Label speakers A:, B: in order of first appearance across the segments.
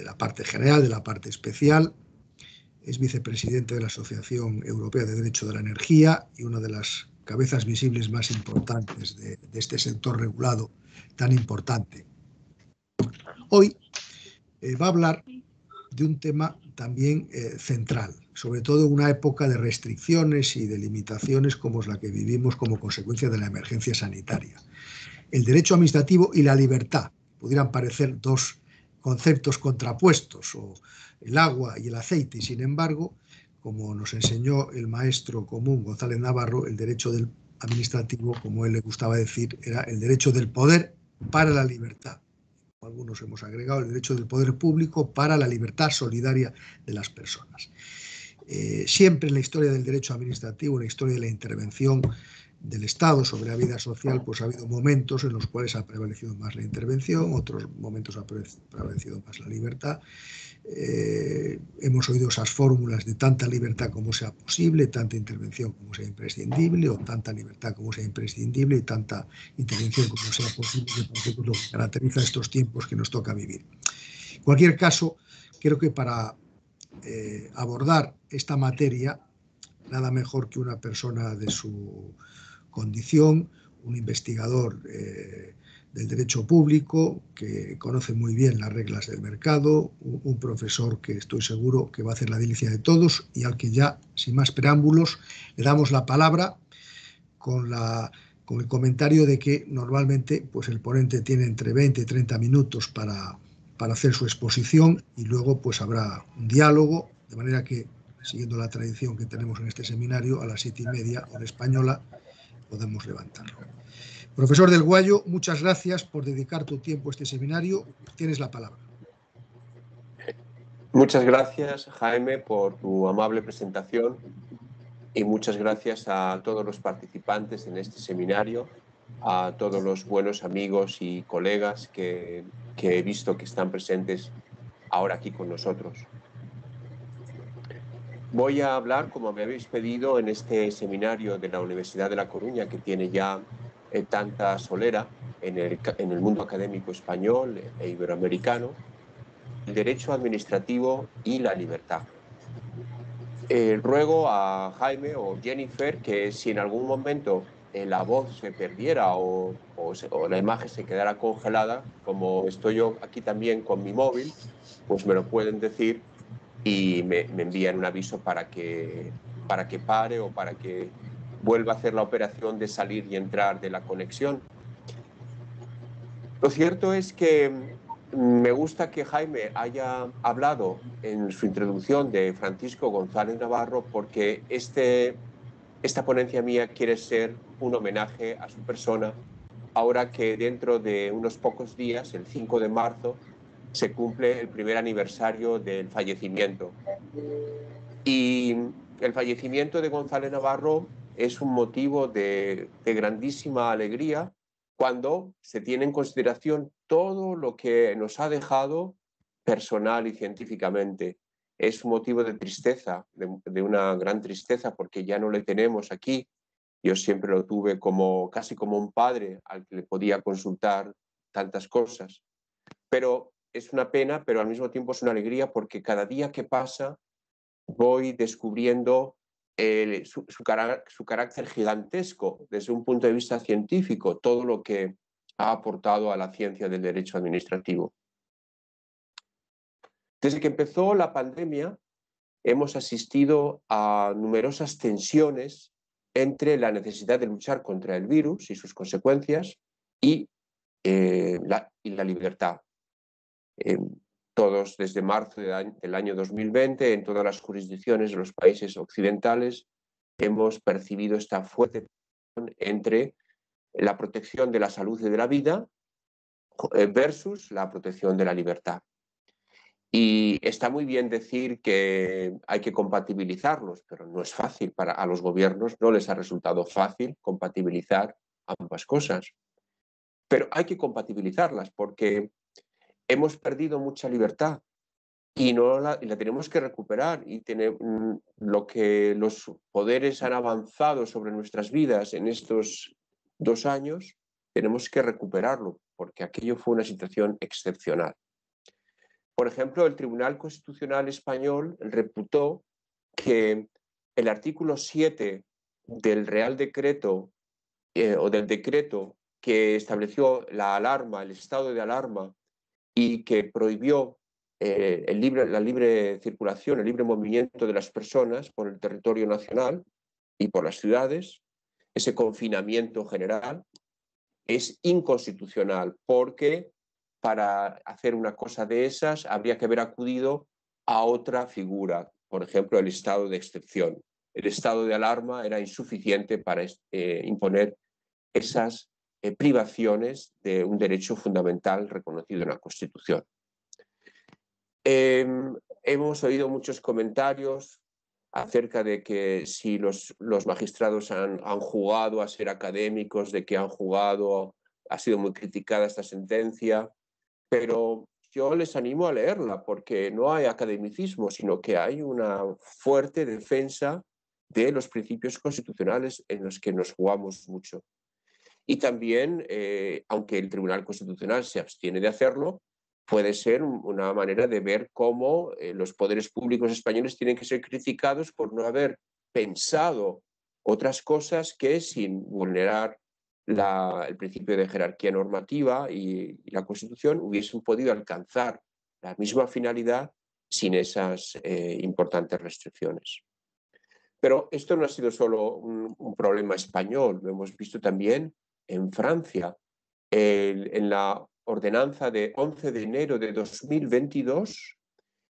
A: de la parte general, de la parte especial. Es vicepresidente de la Asociación Europea de Derecho de la Energía y una de las cabezas visibles más importantes de este sector regulado tan importante. Hoy va a hablar de un tema también central, sobre todo en una época de restricciones y de limitaciones como es la que vivimos como consecuencia de la emergencia sanitaria. El derecho administrativo y la libertad pudieran parecer dos conceptos contrapuestos, o el agua y el aceite, y sin embargo, como nos enseñó el maestro común González Navarro, el derecho administrativo, como él le gustaba decir, era el derecho del poder para la libertad. Algunos hemos agregado el derecho del poder público para la libertad solidaria de las personas. Siempre en la historia del derecho administrativo, en la historia de la intervención del Estado sobre la vida social, pues ha habido momentos en los cuales ha prevalecido más la intervención, otros momentos ha prevalecido más la libertad. Hemos oído esas fórmulas de tanta libertad como sea posible, tanta intervención como sea imprescindible, o tanta libertad como sea imprescindible y tanta intervención como sea posible, que parece que es lo que caracteriza estos tiempos que nos toca vivir. En cualquier caso, creo que para abordar esta materia, nada mejor que una persona de su condición, un investigador del derecho público que conoce muy bien las reglas del mercado, un profesor que estoy seguro que va a hacer la delicia de todos y al que ya, sin más preámbulos, le damos la palabra con el comentario de que normalmente pues el ponente tiene entre 20 y 30 minutos para hacer su exposición y luego pues habrá un diálogo, de manera que, siguiendo la tradición que tenemos en este seminario, a las 7:30 hora española podemos levantarlo. Profesor del Guayo, muchas gracias por dedicar tu tiempo a este seminario. Tienes la palabra.
B: Muchas gracias, Jaime, por tu amable presentación y muchas gracias a todos los participantes en este seminario, a todos los buenos amigos y colegas que he visto que están presentes ahora aquí con nosotros. Voy a hablar, como me habéis pedido, en este seminario de la Universidad de La Coruña, que tiene ya tanta solera en el mundo académico español e iberoamericano, el derecho administrativo y la libertad. Ruego a Jaime o Jennifer que si en algún momento la voz se perdiera o la imagen se quedara congelada, como estoy yo aquí también con mi móvil, pues me lo pueden decir y me envían un aviso para que pare o para que vuelva a hacer la operación de salir y entrar de la conexión. Lo cierto es que me gusta que Jaime haya hablado en su introducción de Francisco González Navarro porque esta ponencia mía quiere ser un homenaje a su persona, ahora que dentro de unos pocos días, el 5 de marzo, se cumple el primer aniversario del fallecimiento. Y el fallecimiento de González Navarro es un motivo de grandísima alegría cuando se tiene en consideración todo lo que nos ha dejado personal y científicamente. Es un motivo de tristeza, de una gran tristeza, porque ya no le tenemos aquí. Yo siempre lo tuve casi como un padre al que le podía consultar tantas cosas. Pero es una pena, pero al mismo tiempo es una alegría porque cada día que pasa voy descubriendo su carácter gigantesco desde un punto de vista científico, todo lo que ha aportado a la ciencia del derecho administrativo. Desde que empezó la pandemia, hemos asistido a numerosas tensiones entre la necesidad de luchar contra el virus y sus consecuencias y la libertad. Todos desde marzo del año 2020, en todas las jurisdicciones de los países occidentales, hemos percibido esta fuerte tensión entre la protección de la salud y de la vida versus la protección de la libertad. Y está muy bien decir que hay que compatibilizarlos, pero no es fácil. A los gobiernos no les ha resultado fácil compatibilizar ambas cosas. Pero hay que compatibilizarlas porque hemos perdido mucha libertad y la tenemos que recuperar. Y lo que los poderes han avanzado sobre nuestras vidas en estos 2 años, tenemos que recuperarlo, porque aquello fue una situación excepcional. Por ejemplo, el Tribunal Constitucional Español reputó que el artículo 7 del Real Decreto o del decreto que estableció la alarma, el estado de alarma y que prohibió la libre circulación, el libre movimiento de las personas por el territorio nacional y por las ciudades, ese confinamiento general, es inconstitucional porque para hacer una cosa de esas habría que haber acudido a otra figura, por ejemplo, el estado de excepción. El estado de alarma era insuficiente para imponer esas privaciones de un derecho fundamental reconocido en la Constitución. Hemos oído muchos comentarios acerca de que si los magistrados han jugado a ser académicos, de que han jugado, ha sido muy criticada esta sentencia, pero yo les animo a leerla porque no hay academicismo, sino que hay una fuerte defensa de los principios constitucionales en los que nos jugamos mucho. Y también, aunque el Tribunal Constitucional se abstiene de hacerlo, puede ser una manera de ver cómo los poderes públicos españoles tienen que ser criticados por no haber pensado otras cosas que, sin vulnerar el principio de jerarquía normativa y la Constitución, hubiesen podido alcanzar la misma finalidad sin esas importantes restricciones. Pero esto no ha sido solo un problema español, lo hemos visto también en Francia. En la ordenanza de 11 de enero de 2022,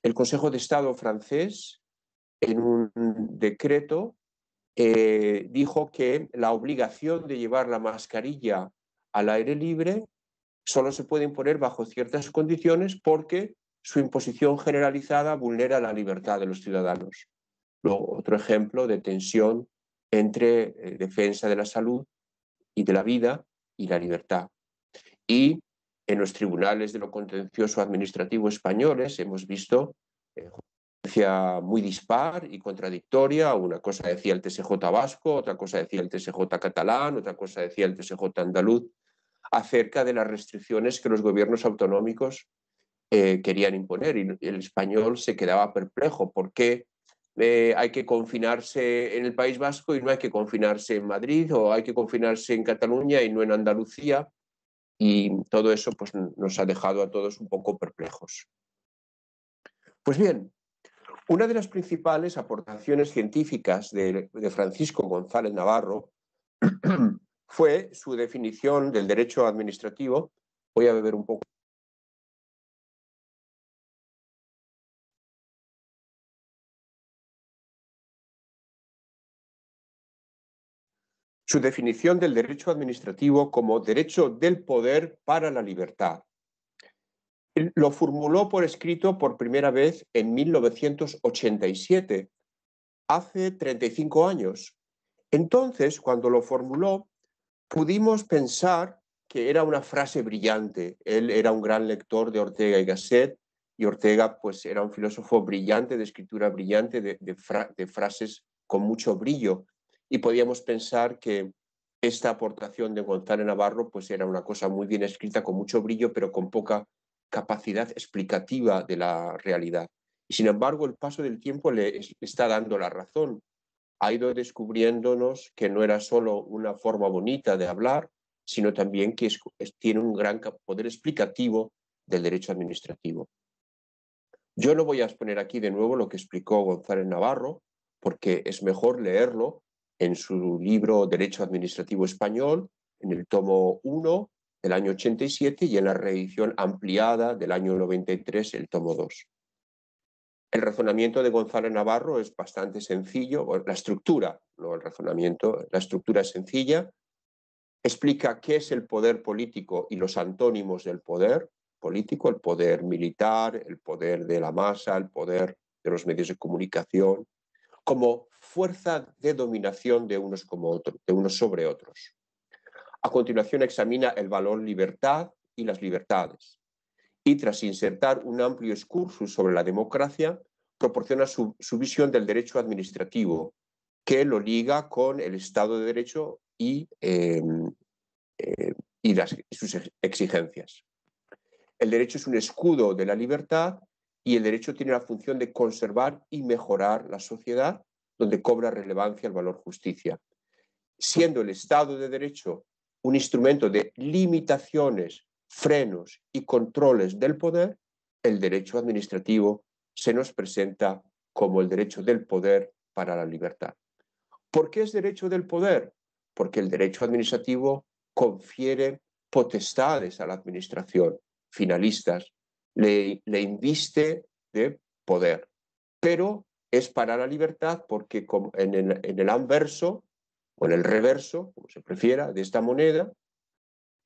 B: el Consejo de Estado francés, en un decreto, dijo que la obligación de llevar la mascarilla al aire libre solo se puede imponer bajo ciertas condiciones porque su imposición generalizada vulnera la libertad de los ciudadanos. Luego, otro ejemplo de tensión entre defensa de la salud y de la vida y la libertad. Y en los tribunales de lo contencioso administrativo españoles hemos visto justicia muy dispar y contradictoria. Una cosa decía el TSJ vasco, otra cosa decía el TSJ catalán, otra cosa decía el TSJ andaluz, acerca de las restricciones que los gobiernos autonómicos querían imponer. Y el español se quedaba perplejo. ¿Por qué hay que confinarse en el País Vasco y no hay que confinarse en Madrid, o hay que confinarse en Cataluña y no en Andalucía? Y todo eso pues, nos ha dejado a todos un poco perplejos. Pues bien, una de las principales aportaciones científicas de Francisco González Navarro fue su definición del derecho administrativo. Voy a beber un poco. Su definición del derecho administrativo como derecho del poder para la libertad. Lo formuló por escrito por primera vez en 1987, hace 35 años. Entonces, cuando lo formuló, pudimos pensar que era una frase brillante. Él era un gran lector de Ortega y Gasset, y Ortega pues, era un filósofo brillante, de escritura brillante, de frases con mucho brillo. Y podíamos pensar que esta aportación de González Navarro pues, era una cosa muy bien escrita, con mucho brillo, pero con poca capacidad explicativa de la realidad. Y sin embargo, el paso del tiempo le está dando la razón. Ha ido descubriéndonos que no era solo una forma bonita de hablar, sino también que tiene un gran poder explicativo del derecho administrativo. Yo no voy a exponer aquí de nuevo lo que explicó González Navarro, porque es mejor leerlo en su libro Derecho Administrativo Español, en el tomo 1 del año 87 y en la reedición ampliada del año 93, el tomo 2. El razonamiento de González Navarro es bastante sencillo, la estructura, no el razonamiento, la estructura es sencilla, explica qué es el poder político y los antónimos del poder político, el poder militar, el poder de la masa, el poder de los medios de comunicación, como fuerza de dominación de unos sobre otros. A continuación examina el valor libertad y las libertades. Y tras insertar un amplio excursus sobre la democracia, proporciona su visión del derecho administrativo, que lo liga con el Estado de Derecho y sus exigencias. El derecho es un escudo de la libertad y el derecho tiene la función de conservar y mejorar la sociedad, donde cobra relevancia el valor justicia. Siendo el Estado de Derecho un instrumento de limitaciones, frenos y controles del poder, el derecho administrativo se nos presenta como el derecho del poder para la libertad. ¿Por qué es derecho del poder? Porque el derecho administrativo confiere potestades a la administración, finalistas, le inviste de poder, pero es para la libertad porque en el anverso o en el reverso, como se prefiera, de esta moneda,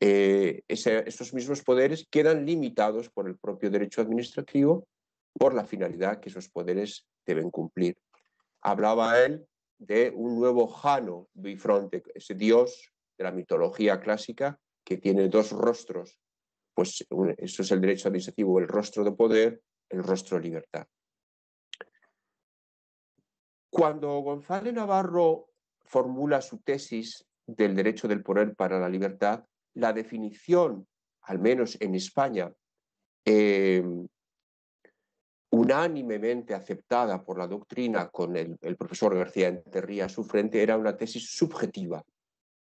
B: esos mismos poderes quedan limitados por el propio derecho administrativo por la finalidad que esos poderes deben cumplir. Hablaba él de un nuevo Jano bifronte, ese dios de la mitología clásica que tiene dos rostros. Pues eso es el derecho administrativo, el rostro de poder, el rostro de libertad. Cuando González Navarro formula su tesis del derecho del poder para la libertad, la definición, al menos en España, unánimemente aceptada por la doctrina con el profesor García Enterría a su frente, era una tesis subjetiva.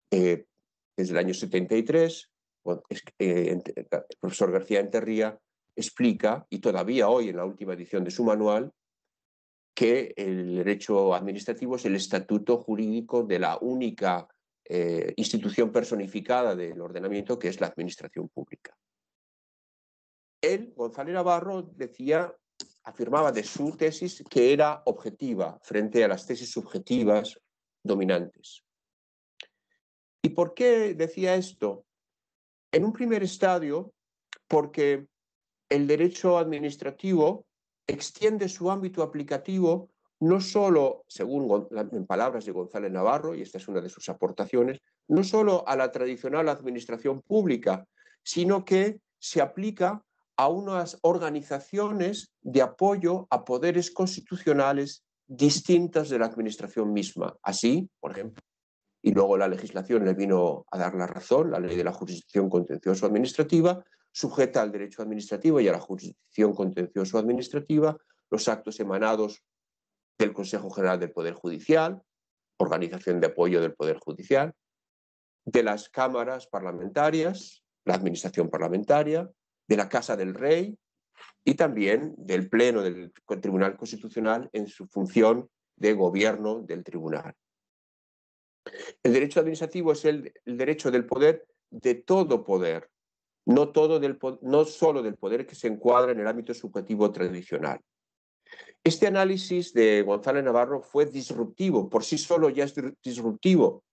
B: Desde el año 73, el profesor García Enterría explica, y todavía hoy en la última edición de su manual, que el derecho administrativo es el estatuto jurídico de la única institución personificada del ordenamiento, que es la administración pública. Él, González Navarro, afirmaba de su tesis que era objetiva frente a las tesis subjetivas dominantes. ¿Y por qué decía esto? En un primer estadio, porque el derecho administrativo extiende su ámbito aplicativo no solo, según en palabras de González Navarro, y esta es una de sus aportaciones, no solo a la tradicional administración pública, sino que se aplica a unas organizaciones de apoyo a poderes constitucionales distintas de la administración misma. Así, por ejemplo, y luego la legislación le vino a dar la razón, la ley de la jurisdicción contencioso-administrativa, sujeta al derecho administrativo y a la jurisdicción contencioso-administrativa los actos emanados del Consejo General del Poder Judicial, organización de apoyo del Poder Judicial, de las cámaras parlamentarias, la administración parlamentaria, de la Casa del Rey y también del Pleno del Tribunal Constitucional en su función de gobierno del tribunal. El derecho administrativo es el derecho del poder de todo poder, no solo del poder que se encuadra en el ámbito subjetivo tradicional. Este análisis de González Navarro fue disruptivo, por sí solo ya es disruptivo,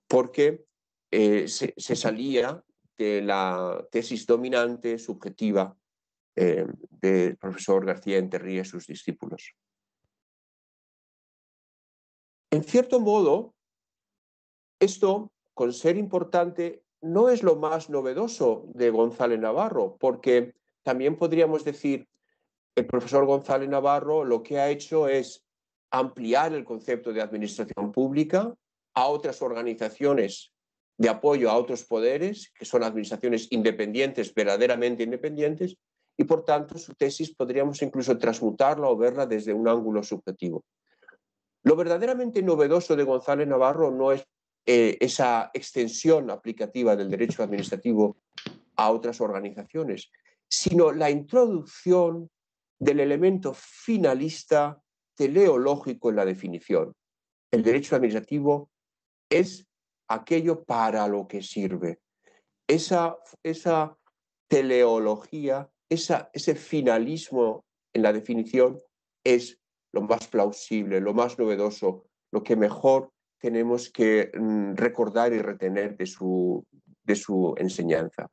B: porque se salía de la tesis dominante subjetiva del profesor García Enterría y sus discípulos. En cierto modo, esto, con ser importante, no es lo más novedoso de González Navarro, porque también podríamos decir, el profesor González Navarro lo que ha hecho es ampliar el concepto de administración pública a otras organizaciones de apoyo a otros poderes, que son administraciones independientes, verdaderamente independientes, y por tanto su tesis podríamos incluso transmutarla o verla desde un ángulo subjetivo. Lo verdaderamente novedoso de González Navarro no es esa extensión aplicativa del derecho administrativo a otras organizaciones, sino la introducción del elemento finalista teleológico en la definición. El derecho administrativo es aquello para lo que sirve. Esa teleología, ese finalismo en la definición es lo más plausible, lo más novedoso, lo que mejor tenemos que recordar y retener de su enseñanza.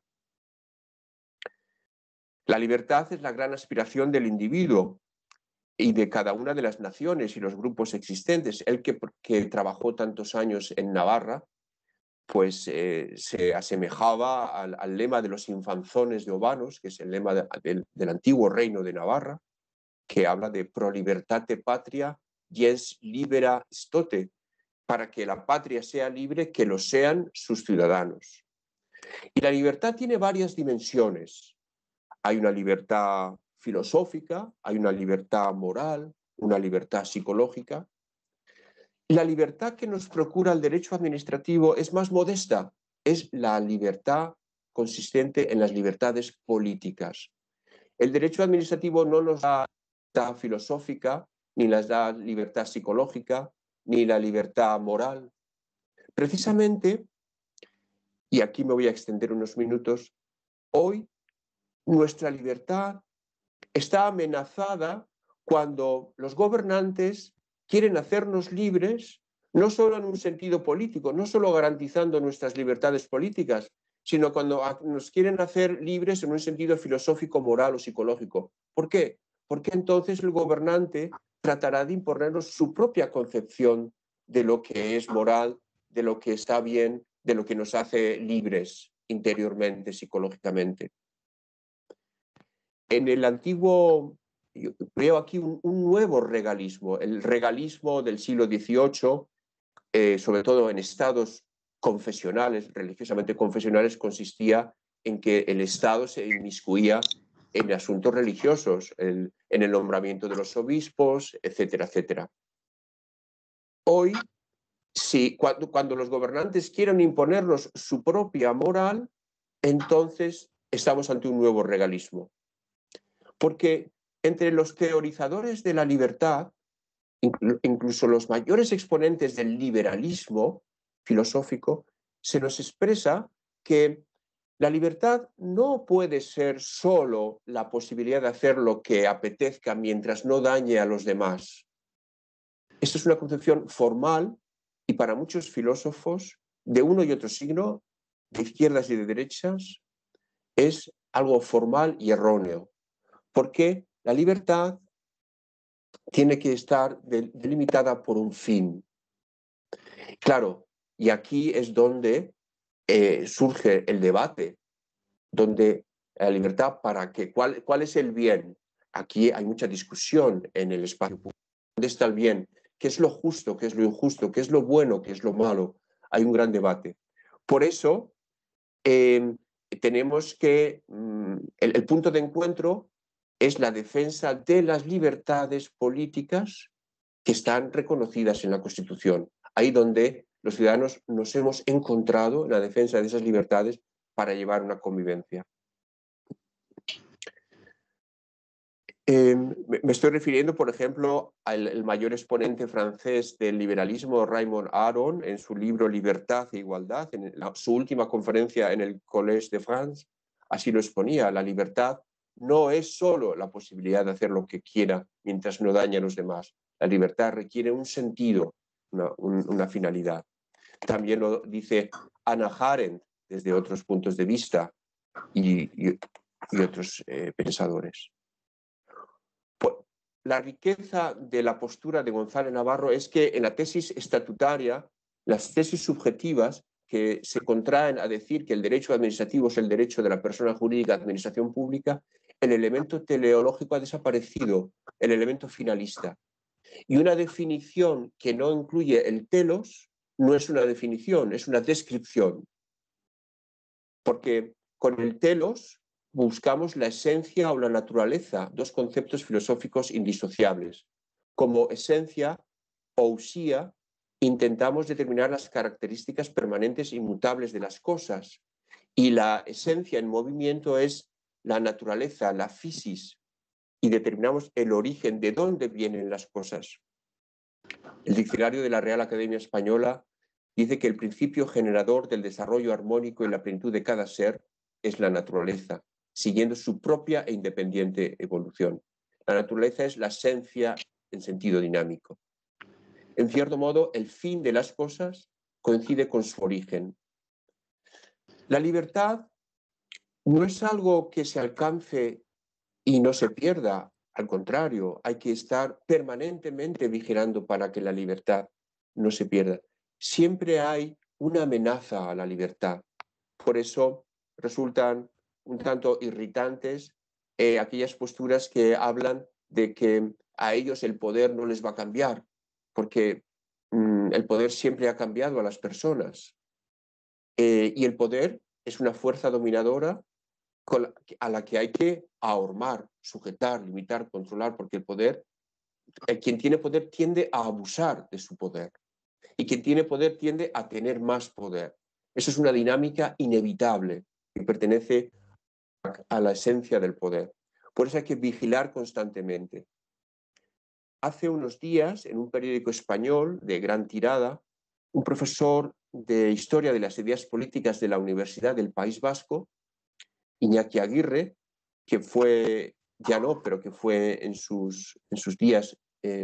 B: La libertad es la gran aspiración del individuo y de cada una de las naciones y los grupos existentes. Él que trabajó tantos años en Navarra, pues se asemejaba al lema de los infanzones de Obanos, que es el lema del antiguo reino de Navarra, que habla de pro libertate patria gens libera stote, para que la patria sea libre, que lo sean sus ciudadanos. Y la libertad tiene varias dimensiones. Hay una libertad filosófica, hay una libertad moral, una libertad psicológica. La libertad que nos procura el derecho administrativo es más modesta, es la libertad consistente en las libertades políticas. El derecho administrativo no nos da libertad filosófica, ni nos da libertad psicológica, ni la libertad moral. Precisamente, y aquí me voy a extender unos minutos, hoy nuestra libertad está amenazada cuando los gobernantes quieren hacernos libres, no solo en un sentido político, no solo garantizando nuestras libertades políticas, sino cuando nos quieren hacer libres en un sentido filosófico, moral o psicológico. ¿Por qué? Porque entonces el gobernante tratará de imponernos su propia concepción de lo que es moral, de lo que está bien, de lo que nos hace libres interiormente, psicológicamente. En el antiguo, yo veo aquí un nuevo regalismo, el regalismo del siglo XVIII, sobre todo en estados confesionales, religiosamente confesionales, consistía en que el Estado se inmiscuía en asuntos religiosos, en el nombramiento de los obispos, etcétera, etcétera. Hoy, cuando los gobernantes quieren imponernos su propia moral, entonces estamos ante un nuevo regalismo. Porque entre los teorizadores de la libertad, incluso los mayores exponentes del liberalismo filosófico, se nos expresa que la libertad no puede ser solo la posibilidad de hacer lo que apetezca mientras no dañe a los demás. Esta es una concepción formal y para muchos filósofos de uno y otro signo, de izquierdas y de derechas, es algo formal y erróneo. Porque la libertad tiene que estar delimitada por un fin. Claro, y aquí es donde surge el debate, donde la libertad para qué, ¿cuál es el bien? Aquí hay mucha discusión en el espacio público. ¿Dónde está el bien? ¿Qué es lo justo? ¿Qué es lo injusto? ¿Qué es lo bueno? ¿Qué es lo malo? Hay un gran debate. Por eso tenemos que, el punto de encuentro es la defensa de las libertades políticas que están reconocidas en la Constitución. Ahí donde los ciudadanos nos hemos encontrado en la defensa de esas libertades para llevar una convivencia. Me estoy refiriendo, por ejemplo, al mayor exponente francés del liberalismo, Raymond Aron, en su libro Libertad e Igualdad, en su última conferencia en el Collège de France, así lo exponía. La libertad no es solo la posibilidad de hacer lo que quiera mientras no dañe a los demás. La libertad requiere un sentido, una finalidad. También lo dice Hannah Arendt desde otros puntos de vista y otros pensadores. La riqueza de la postura de González Navarro es que en la tesis estatutaria, las tesis subjetivas que se contraen a decir que el derecho administrativo es el derecho de la persona jurídica de administración pública, el elemento teleológico ha desaparecido, el elemento finalista. Y una definición que no incluye el telos no es una definición, es una descripción. Porque con el telos buscamos la esencia o la naturaleza, dos conceptos filosóficos indisociables. Como esencia o usía, intentamos determinar las características permanentes e inmutables de las cosas. Y la esencia en movimiento es la naturaleza, la physis, y determinamos el origen, de dónde vienen las cosas. El diccionario de la Real Academia Española dice que el principio generador del desarrollo armónico y la plenitud de cada ser es la naturaleza, siguiendo su propia e independiente evolución. La naturaleza es la esencia en sentido dinámico. En cierto modo, el fin de las cosas coincide con su origen. La libertad no es algo que se alcance y no se pierda. Al contrario, hay que estar permanentemente vigilando para que la libertad no se pierda. Siempre hay una amenaza a la libertad. Por eso resultan un tanto irritantes aquellas posturas que hablan de que a ellos el poder no les va a cambiar, porque el poder siempre ha cambiado a las personas. Y el poder es una fuerza dominadora a la que hay que ahormar, sujetar, limitar, controlar, porque el poder, quien tiene poder tiende a abusar de su poder y quien tiene poder tiende a tener más poder. Eso es una dinámica inevitable que pertenece a la esencia del poder. Por eso hay que vigilar constantemente. Hace unos días, en un periódico español de gran tirada, un profesor de Historia de las Ideas Políticas de la Universidad del País Vasco, Iñaki Aguirre, que fue, ya no, pero que fue en sus días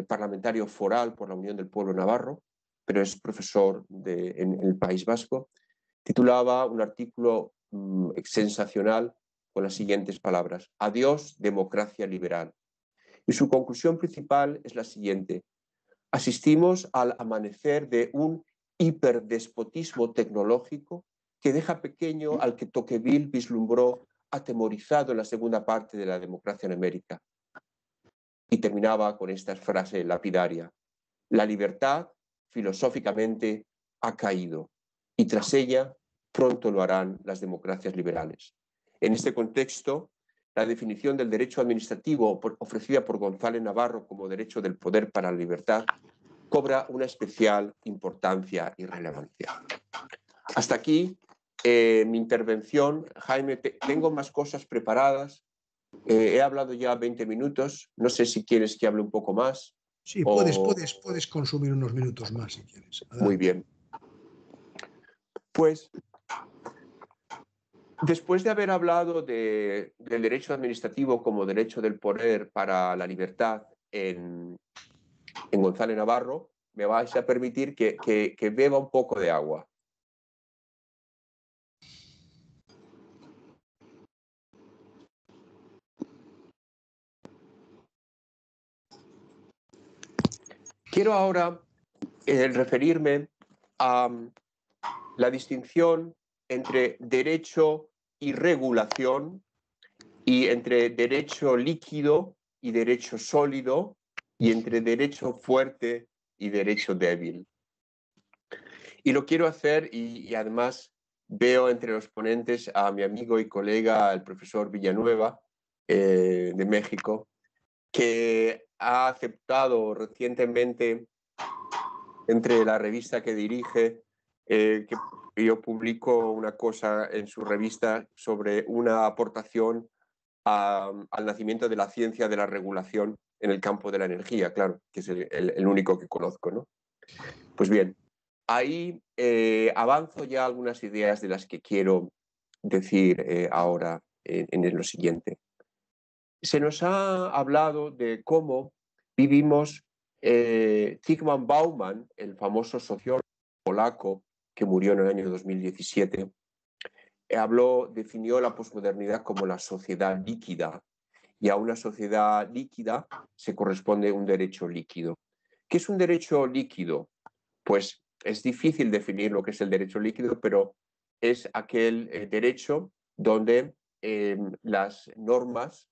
B: parlamentario foral por la Unión del Pueblo Navarro, pero es profesor en el País Vasco, titulaba un artículo sensacional con las siguientes palabras: adiós, democracia liberal. Y su conclusión principal es la siguiente: asistimos al amanecer de un hiperdespotismo tecnológico que deja pequeño al que Tocqueville vislumbró atemorizado en la segunda parte de La democracia en América. Y terminaba con esta frase lapidaria: la libertad, filosóficamente, ha caído, y tras ella pronto lo harán las democracias liberales. En este contexto, la definición del derecho administrativo ofrecida por González Navarro como derecho del poder para la libertad cobra una especial importancia y relevancia. Hasta aquí mi intervención. Jaime, tengo más cosas preparadas. He hablado ya 20 minutos. No sé si quieres que hable un poco más.
A: Sí, puedes consumir unos minutos más si quieres. Adelante.
B: Muy bien. Pues, después de haber hablado del derecho administrativo como derecho del poder para la libertad en González Navarro, me vais a permitir que beba un poco de agua. Quiero ahora referirme a la distinción entre derecho y regulación, y entre derecho líquido y derecho sólido, y entre derecho fuerte y derecho débil. Y lo quiero hacer, y además veo entre los ponentes a mi amigo y colega, el profesor Villanueva, de México, que ha aceptado recientemente, entre la revista que dirige, que yo publico una cosa en su revista sobre una aportación al nacimiento de la ciencia de la regulación en el campo de la energía, claro, que es el único que conozco, ¿no? Pues bien, ahí avanzo ya algunas ideas de las que quiero decir ahora en lo siguiente. Se nos ha hablado de cómo vivimos. Zygmunt Bauman, el famoso sociólogo polaco que murió en el año 2017, definió la posmodernidad como la sociedad líquida, y a una sociedad líquida se corresponde un derecho líquido. ¿Qué es un derecho líquido? Pues es difícil definir lo que es el derecho líquido, pero es aquel derecho donde las normas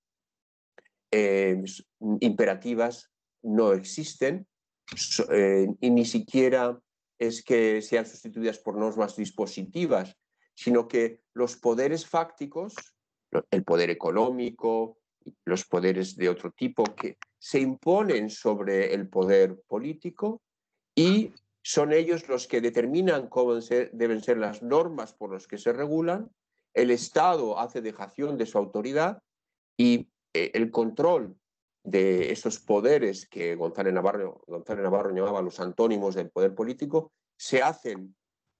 B: imperativas no existen, y ni siquiera es que sean sustituidas por normas dispositivas, sino que los poderes fácticos, el poder económico, los poderes de otro tipo, que se imponen sobre el poder político, y son ellos los que determinan cómo deben ser las normas por las que se regulan. El Estado hace dejación de su autoridad, y el control de esos poderes que González Navarro llamaba los antónimos del poder político se hacen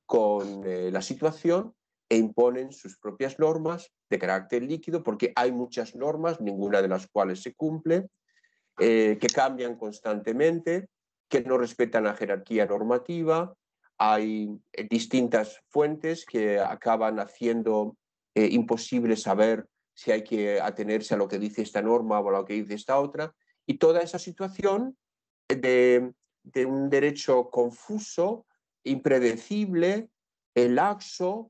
B: con la situación e imponen sus propias normas de carácter líquido, porque hay muchas normas, ninguna de las cuales se cumple, que cambian constantemente, que no respetan la jerarquía normativa. Hay distintas fuentes que acaban haciendo imposible saber si hay que atenerse a lo que dice esta norma o a lo que dice esta otra, y toda esa situación de un derecho confuso, impredecible, laxo,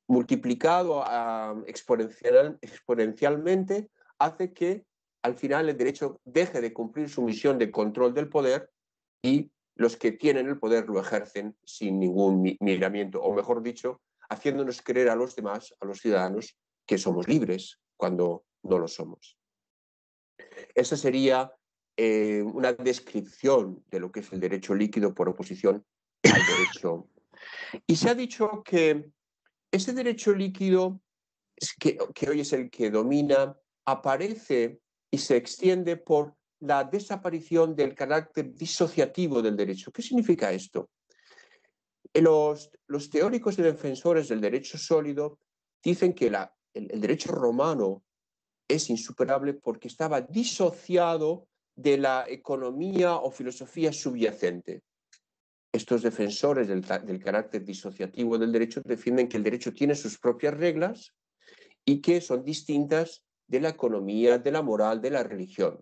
B: multiplicado exponencialmente, hace que al final el derecho deje de cumplir su misión de control del poder, y los que tienen el poder lo ejercen sin ningún miramiento, o mejor dicho, haciéndonos creer a los demás, a los ciudadanos, que somos libres cuando no lo somos. Esa sería una descripción de lo que es el derecho líquido por oposición al derecho. Y se ha dicho que ese derecho líquido, que hoy es el que domina, aparece y se extiende por la desaparición del carácter disociativo del derecho. ¿Qué significa esto? Los teóricos y defensores del derecho sólido dicen que el derecho romano es insuperable porque estaba disociado de la economía o filosofía subyacente. Estos defensores del carácter disociativo del derecho defienden que el derecho tiene sus propias reglas y que son distintas de la economía, de la moral, de la religión.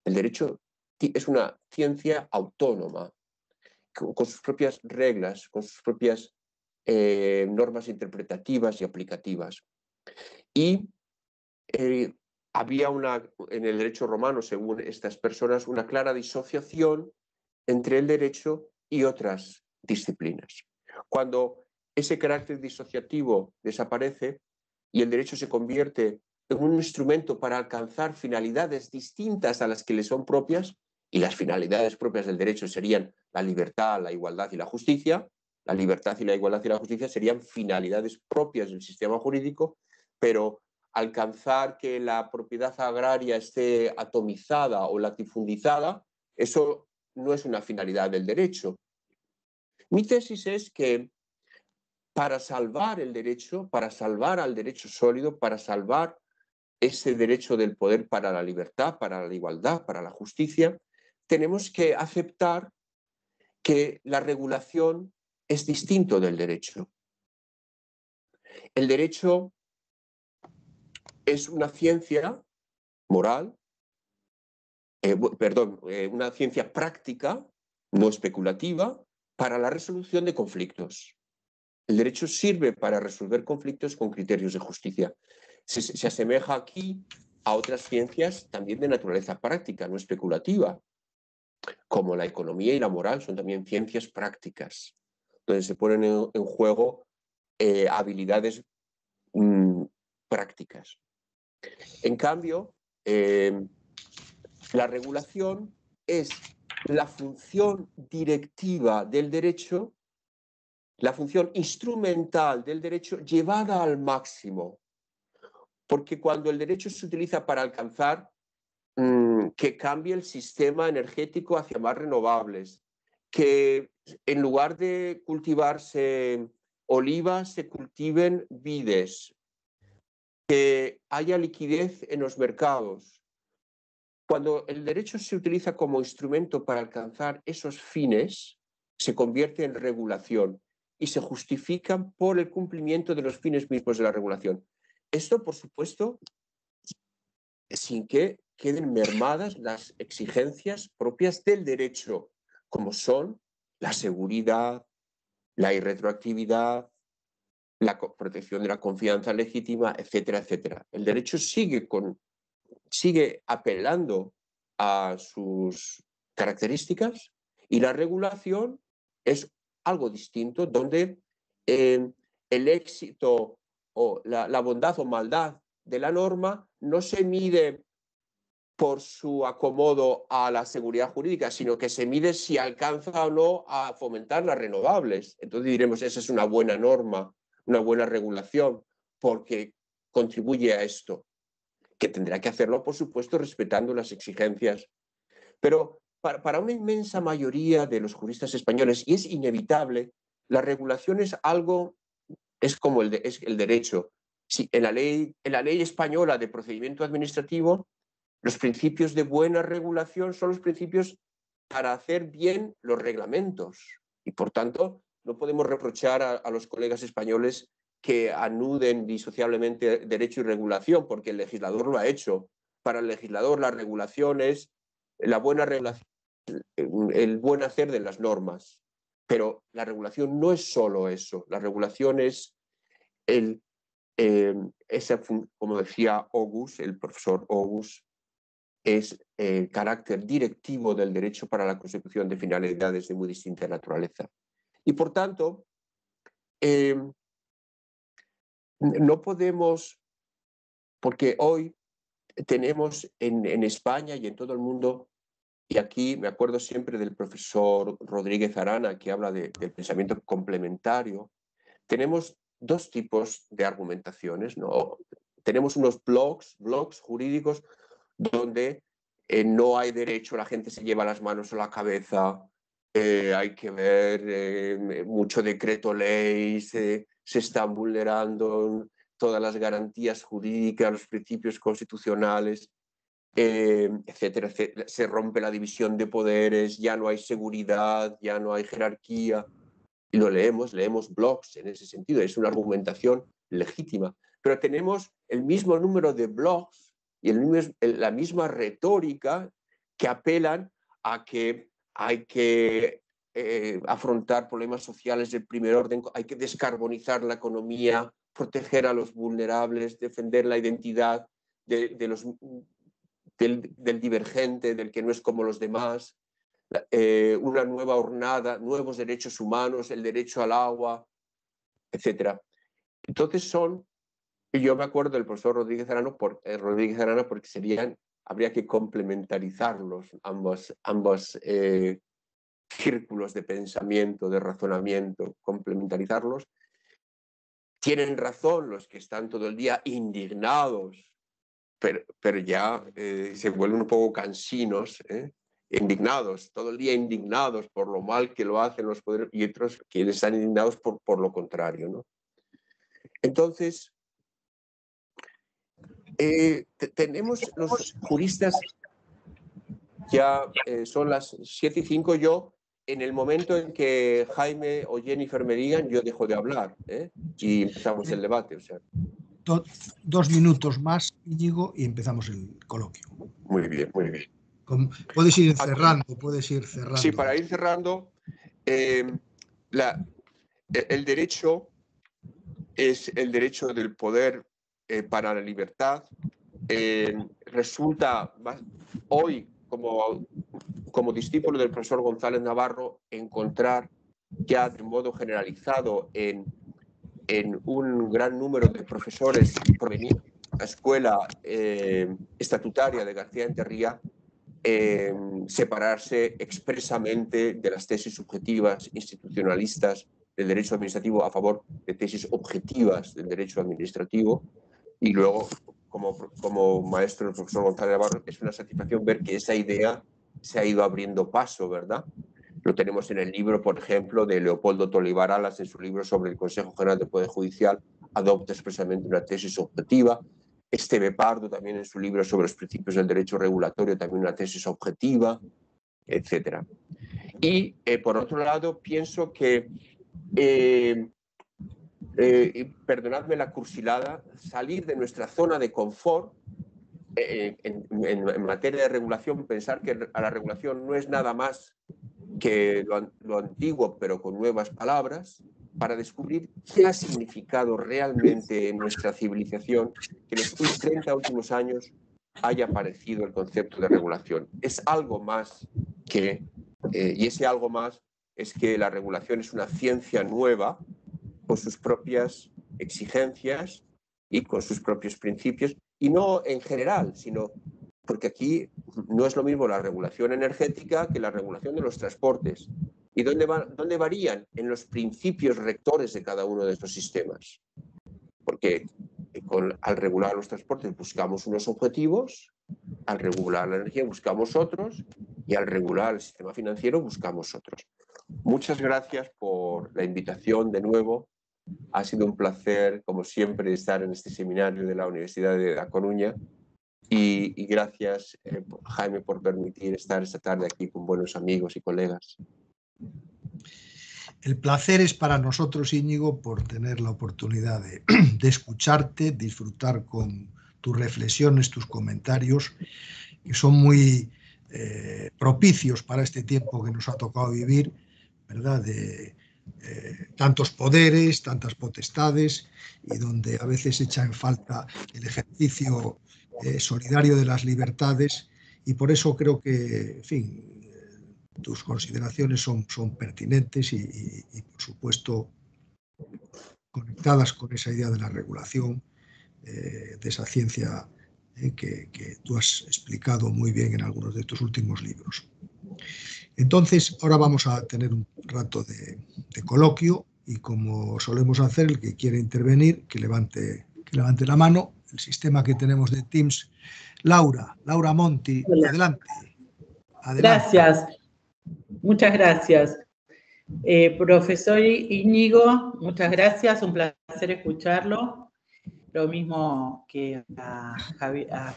B: El derecho es una ciencia autónoma, con sus propias reglas, con sus propias normas interpretativas y aplicativas. Y había en el derecho romano, según estas personas, una clara disociación entre el derecho y otras disciplinas. Cuando ese carácter disociativo desaparece y el derecho se convierte en un instrumento para alcanzar finalidades distintas a las que le son propias, y las finalidades propias del derecho serían la libertad, la igualdad y la justicia, la libertad y la igualdad y la justicia serían finalidades propias del sistema jurídico, pero alcanzar que la propiedad agraria esté atomizada o latifundizada, eso no es una finalidad del derecho. Mi tesis es que para salvar el derecho, para salvar al derecho sólido, para salvar ese derecho del poder para la libertad, para la igualdad, para la justicia, tenemos que aceptar que la regulación es distinto del derecho. El derecho es una ciencia moral, una ciencia práctica, no especulativa, para la resolución de conflictos. El derecho sirve para resolver conflictos con criterios de justicia. Se asemeja aquí a otras ciencias también de naturaleza práctica, no especulativa, como la economía y la moral, son también ciencias prácticas, donde se ponen en juego habilidades prácticas. En cambio, la regulación es la función directiva del derecho, la función instrumental del derecho llevada al máximo. Porque cuando el derecho se utiliza para alcanzar que cambie el sistema energético hacia más renovables, que en lugar de cultivarse olivas se cultiven vides, que haya liquidez en los mercados. Cuando el derecho se utiliza como instrumento para alcanzar esos fines, se convierte en regulación y se justifican por el cumplimiento de los fines mismos de la regulación. Esto, por supuesto, sin que queden mermadas las exigencias propias del derecho, como son la seguridad, la irretroactividad, la protección de la confianza legítima, etcétera, etcétera. El derecho sigue apelando a sus características y la regulación es algo distinto, donde el éxito o la bondad o maldad de la norma no se mide por su acomodo a la seguridad jurídica, sino que se mide si alcanza o no a fomentar las renovables. Entonces diremos, esa es una buena norma, una buena regulación, porque contribuye a esto, que tendrá que hacerlo, por supuesto, respetando las exigencias. Pero para una inmensa mayoría de los juristas españoles, y es inevitable, la regulación es algo, es como es el derecho. Si en la ley española de procedimiento administrativo, los principios de buena regulación son los principios para hacer bien los reglamentos. Y por tanto, no podemos reprochar a los colegas españoles que anuden disociablemente derecho y regulación, porque el legislador lo ha hecho. Para el legislador, la regulación es la buena regulación, el buen hacer de las normas. Pero la regulación no es solo eso. La regulación es como decía August, el profesor August, es el carácter directivo del derecho para la consecución de finalidades de muy distinta naturaleza. Y por tanto, no podemos, porque hoy tenemos en España y en todo el mundo, y aquí me acuerdo siempre del profesor Rodríguez Arana, que habla del pensamiento complementario, tenemos dos tipos de argumentaciones, ¿no? Tenemos unos blogs jurídicos donde no hay derecho, la gente se lleva las manos a la cabeza, hay que ver mucho decreto ley, se están vulnerando todas las garantías jurídicas, los principios constitucionales, etcétera, etcétera. Se rompe la división de poderes, ya no hay seguridad, ya no hay jerarquía. Y lo leemos blogs en ese sentido, es una argumentación legítima. Pero tenemos el mismo número de blogs y la misma retórica que apelan a que hay que afrontar problemas sociales del primer orden, hay que descarbonizar la economía, proteger a los vulnerables, defender la identidad del divergente, del que no es como los demás, una nueva jornada, nuevos derechos humanos, el derecho al agua, etc. Entonces yo me acuerdo del profesor Rodríguez Arana porque habría que complementarizarlos, ambos círculos de pensamiento, de razonamiento, complementarizarlos. Tienen razón los que están todo el día indignados, pero ya se vuelven un poco cansinos, indignados, todo el día indignados por lo mal que lo hacen los poderes, y otros que están indignados por lo contrario, ¿no? Entonces, tenemos los juristas, ya son las 7:05, yo, en el momento en que Jaime o Jennifer me digan, yo dejo de hablar, y empezamos el debate. O sea.
A: 2 minutos más, Íñigo, y empezamos el coloquio.
B: Muy bien, muy bien.
A: Puedes ir cerrando,
B: Sí, para ir cerrando, el derecho es el derecho del poder para la libertad. Resulta hoy, como discípulo del profesor González Navarro, encontrar ya de modo generalizado en un gran número de profesores provenientes de la escuela estatutaria de García Enterría, separarse expresamente de las tesis subjetivas institucionalistas del derecho administrativo a favor de tesis objetivas del derecho administrativo. Y luego, como maestro, el profesor González Navarro, es una satisfacción ver que esa idea se ha ido abriendo paso, ¿verdad? Lo tenemos en el libro, por ejemplo, de Leopoldo Tolivar Alas, en su libro sobre el Consejo General del Poder Judicial, adopta expresamente una tesis objetiva. Esteve Pardo también en su libro sobre los principios del derecho regulatorio, también una tesis objetiva, etc. Y por otro lado, pienso que, perdonadme la cursilada, salir de nuestra zona de confort en materia de regulación, pensar que a la regulación no es nada más que lo antiguo, pero con nuevas palabras, para descubrir qué ha significado realmente en nuestra civilización que en los 30 últimos años haya aparecido el concepto de regulación. Es algo más que, y ese algo más es que la regulación es una ciencia nueva con sus propias exigencias y con sus propios principios, y no en general, sino porque aquí no es lo mismo la regulación energética que la regulación de los transportes. ¿Y dónde varían? En los principios rectores de cada uno de estos sistemas. Porque al regular los transportes buscamos unos objetivos, al regular la energía buscamos otros, y al regular el sistema financiero buscamos otros. Muchas gracias por la invitación de nuevo. Ha sido un placer, como siempre, estar en este seminario de la Universidad de La Coruña. Y gracias, Jaime, por permitir estar esta tarde aquí con buenos amigos y colegas.
A: El placer es para nosotros, Íñigo, por tener la oportunidad de escucharte, disfrutar con tus reflexiones, tus comentarios, que son muy propicios para este tiempo que nos ha tocado vivir, ¿verdad? De tantos poderes, tantas potestades, y donde a veces echa en falta el ejercicio solidario de las libertades, y por eso creo que, en fin, tus consideraciones son pertinentes y por supuesto conectadas con esa idea de la regulación, de esa ciencia que tú has explicado muy bien en algunos de estos últimos libros. Entonces, ahora vamos a tener un rato de coloquio y, como solemos hacer, el que quiere intervenir, que levante la mano. El sistema que tenemos de Teams. Laura Monti, adelante.
C: Gracias, muchas gracias. Profesor Íñigo, muchas gracias, un placer escucharlo. Lo mismo que a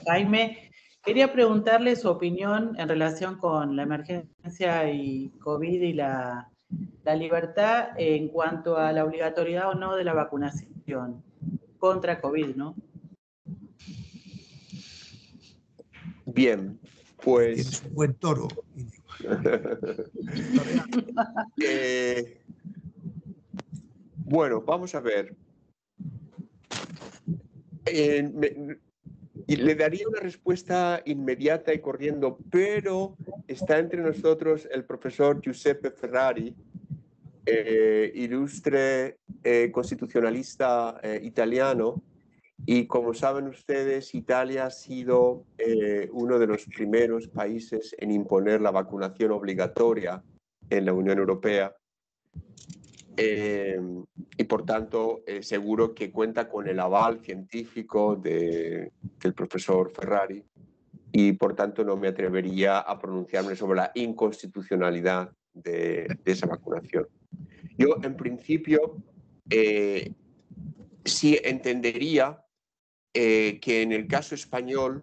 C: Jaime. Quería preguntarle su opinión en relación con la emergencia y COVID y la libertad en cuanto a la obligatoriedad o no de la vacunación contra COVID, ¿no?
B: Bien, pues...
A: Tienes un buen toro, Íñigo.
B: Bueno, vamos a ver. Le daría una respuesta inmediata y corriendo, pero está entre nosotros el profesor Giuseppe Ferrari, ilustre constitucionalista italiano, y como saben ustedes, Italia ha sido uno de los primeros países en imponer la vacunación obligatoria en la Unión Europea. Y por tanto, seguro que cuenta con el aval científico del profesor Ferrari, y por tanto no me atrevería a pronunciarme sobre la inconstitucionalidad de esa vacunación. Yo, en principio, sí entendería que en el caso español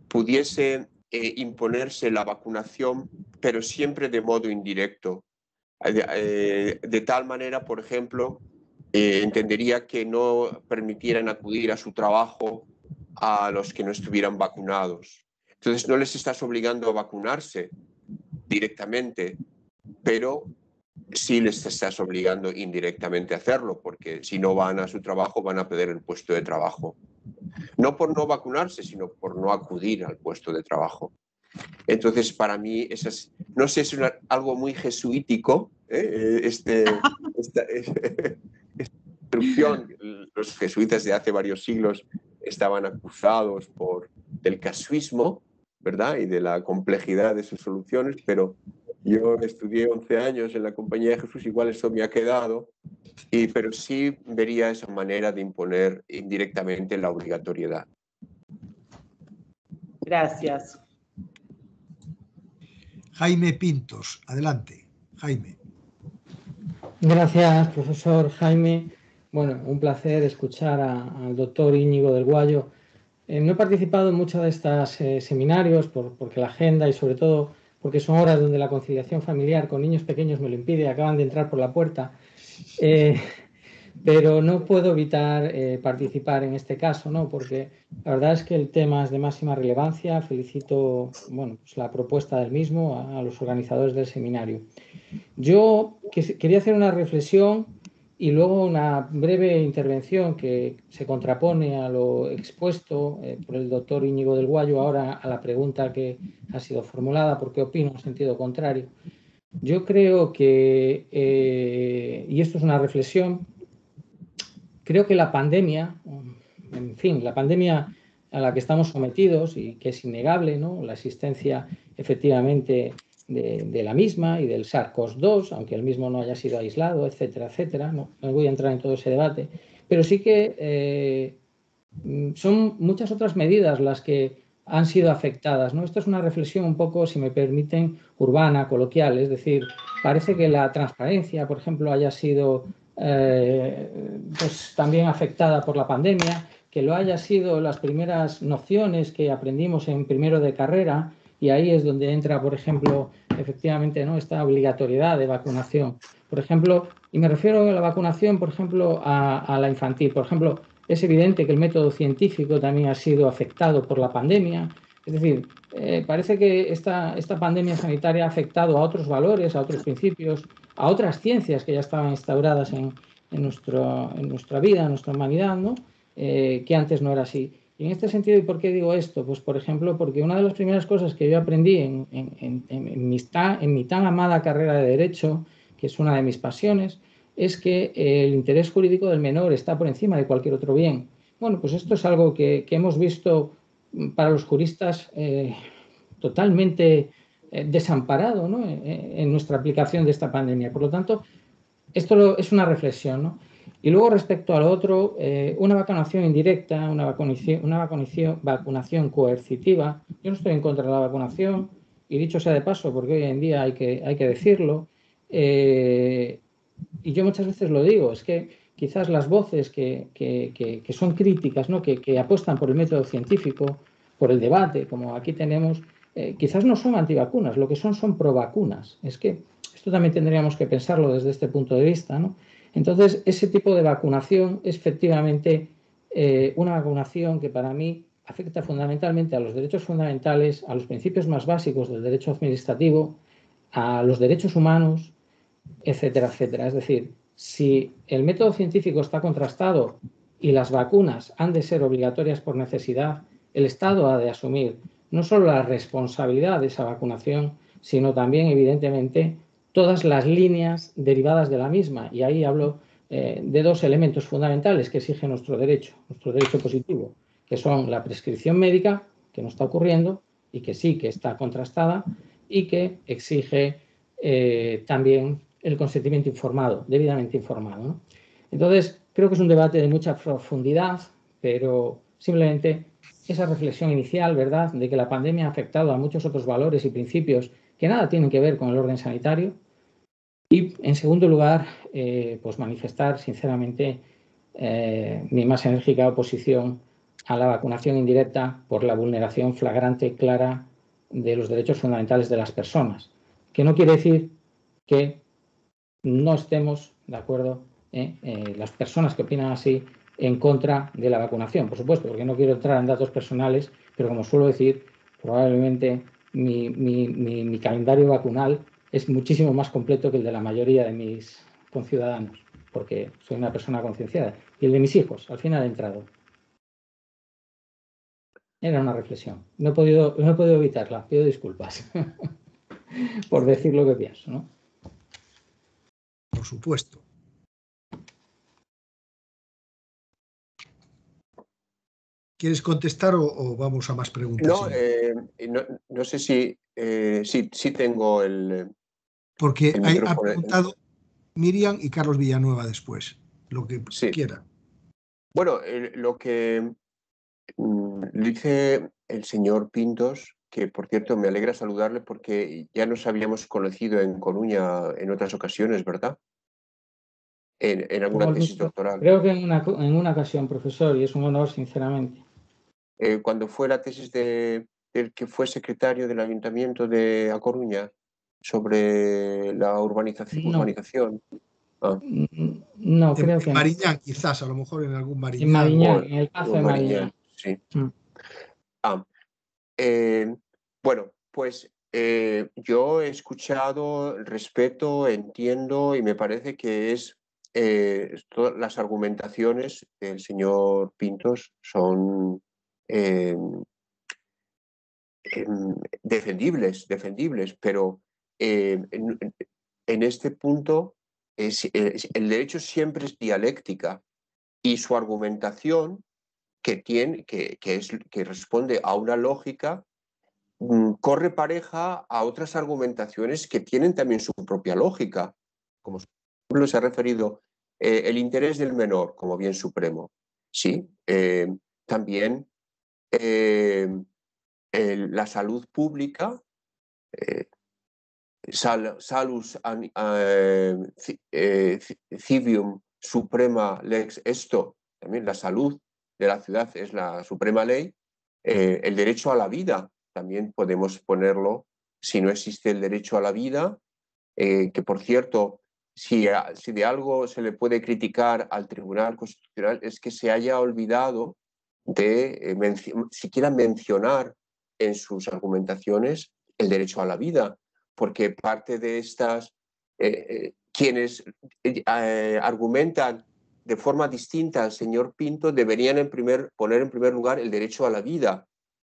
B: pudiese imponerse la vacunación, pero siempre de modo indirecto. De tal manera, por ejemplo, entendería que no permitieran acudir a su trabajo a los que no estuvieran vacunados. Entonces, no les estás obligando a vacunarse directamente, pero sí les estás obligando indirectamente a hacerlo, porque si no van a su trabajo van a perder el puesto de trabajo. No por no vacunarse, sino por no acudir al puesto de trabajo. Entonces, para mí, no sé, es algo muy jesuítico, esta instrucción. Los jesuitas de hace varios siglos estaban acusados del casuismo, ¿verdad? Y de la complejidad de sus soluciones, pero yo estudié 11 años en la Compañía de Jesús, igual eso me ha quedado, pero sí vería esa manera de imponer indirectamente la obligatoriedad.
C: Gracias.
A: Jaime Pintos, adelante. Jaime.
D: Gracias, profesor Jaime. Bueno, un placer escuchar al doctor Íñigo del Guayo. No he participado en muchos de estos seminarios porque la agenda y sobre todo porque son horas donde la conciliación familiar con niños pequeños me lo impide, acaban de entrar por la puerta. Pero no puedo evitar participar en este caso, ¿no? Porque la verdad es que el tema es de máxima relevancia. Felicito, bueno, pues la propuesta del mismo a los organizadores del seminario. Yo quería hacer una reflexión y luego una breve intervención que se contrapone a lo expuesto por el doctor Íñigo del Guayo ahora a la pregunta que ha sido formulada, porque opino en sentido contrario. Yo creo que, y esto es una reflexión, creo que la pandemia, en fin, la pandemia a la que estamos sometidos y que es innegable, ¿no? La existencia efectivamente de la misma y del SARS-CoV-2, aunque el mismo no haya sido aislado, etcétera, etcétera. No voy a entrar en todo ese debate, pero sí que son muchas otras medidas las que han sido afectadas, ¿no? Esto es una reflexión un poco, si me permiten, urbana, coloquial, es decir, parece que la transparencia, por ejemplo, haya sido pues también afectada por la pandemia, que lo haya sido las primeras nociones que aprendimos en primero de carrera, y ahí es donde entra, por ejemplo, efectivamente, ¿no?, esta obligatoriedad de vacunación. Por ejemplo, y me refiero a la vacunación, por ejemplo, a la infantil. Por ejemplo, es evidente que el método científico también ha sido afectado por la pandemia. Es decir, parece que esta pandemia sanitaria ha afectado a otros valores, a otros principios, a otras ciencias que ya estaban instauradas en nuestra vida, en nuestra humanidad, ¿no? Que antes no era así. Y en este sentido, ¿y por qué digo esto? Pues, por ejemplo, porque una de las primeras cosas que yo aprendí en mi tan amada carrera de Derecho, que es una de mis pasiones, es que el interés jurídico del menor está por encima de cualquier otro bien. Bueno, pues esto es algo que hemos visto para los juristas totalmente desamparado, ¿no?, en nuestra aplicación de esta pandemia. Por lo tanto, esto es una reflexión, ¿no? Y luego, respecto a lo otro, una vacunación indirecta, una vacunación coercitiva. Yo no estoy en contra de la vacunación, y dicho sea de paso, porque hoy en día hay que decirlo, y yo muchas veces lo digo, es que quizás las voces que son críticas, ¿no?, que apuestan por el método científico, por el debate, como aquí tenemos, quizás no son antivacunas, lo que son provacunas. Es que esto también tendríamos que pensarlo desde este punto de vista, ¿no? Entonces, ese tipo de vacunación es efectivamente una vacunación que para mí afecta fundamentalmente a los derechos fundamentales, a los principios más básicos del derecho administrativo, a los derechos humanos, etcétera, etcétera. Es decir, si el método científico está contrastado y las vacunas han de ser obligatorias por necesidad, el Estado ha de asumir no solo la responsabilidad de esa vacunación, sino también, evidentemente, todas las líneas derivadas de la misma. Y ahí hablo de dos elementos fundamentales que exige nuestro derecho positivo, que son la prescripción médica, que no está ocurriendo y que sí que está contrastada, y que exige también el consentimiento informado, debidamente informado, ¿no? Entonces, creo que es un debate de mucha profundidad, pero simplemente esa reflexión inicial, ¿verdad?, de que la pandemia ha afectado a muchos otros valores y principios que nada tienen que ver con el orden sanitario. Y, en segundo lugar, pues manifestar sinceramente mi más enérgica oposición a la vacunación indirecta por la vulneración flagrante, clara, de los derechos fundamentales de las personas, que no quiere decir que no estemos de acuerdo, las personas que opinan así, en contra de la vacunación, por supuesto, porque no quiero entrar en datos personales, pero como suelo decir, probablemente mi calendario vacunal es muchísimo más completo que el de la mayoría de mis conciudadanos, porque soy una persona concienciada, y el de mis hijos, al final ha entrado. Era una reflexión. No he podido evitarla, pido disculpas por decir lo que pienso, ¿no?
A: Por supuesto. ¿Quieres contestar o vamos a más preguntas?
B: No, no sé si sí tengo el
A: Porque ha
B: micrófono.
A: preguntado Miriam y Carlos Villanueva después, lo que
B: Sí.
A: quiera.
B: Bueno, lo que dice el señor Pintos, que por cierto me alegra saludarle porque ya nos habíamos conocido en Coruña en otras ocasiones, ¿verdad? En alguna tesis doctoral.
D: Creo que en una ocasión, profesor, y es un honor, sinceramente.
B: Cuando fue la tesis del que fue secretario del Ayuntamiento de A Coruña sobre la urbanización. Ah.
D: No, creo que
A: en
D: no.
A: Mariñán, quizás, a lo mejor en algún Mariñán.
D: En Mariñán, en el Pazo de Mariñán.
B: Sí. Bueno, pues yo he escuchado, respeto, entiendo y me parece que todas las argumentaciones del señor Pintos son defendibles, pero en este punto el derecho siempre es dialéctica y su argumentación que responde a una lógica corre pareja a otras argumentaciones que tienen también su propia lógica, como por ejemplo se ha referido el interés del menor como bien supremo. Sí, también la salud pública, salus civium suprema lex esto, también la salud de la ciudad es la suprema ley, el derecho a la vida, también podemos ponerlo, si no existe el derecho a la vida, que por cierto, si de algo se le puede criticar al Tribunal Constitucional es que se haya olvidado de siquiera mencionar en sus argumentaciones el derecho a la vida, porque parte de estas, quienes argumentan de forma distinta al señor Pinto deberían poner en primer lugar el derecho a la vida.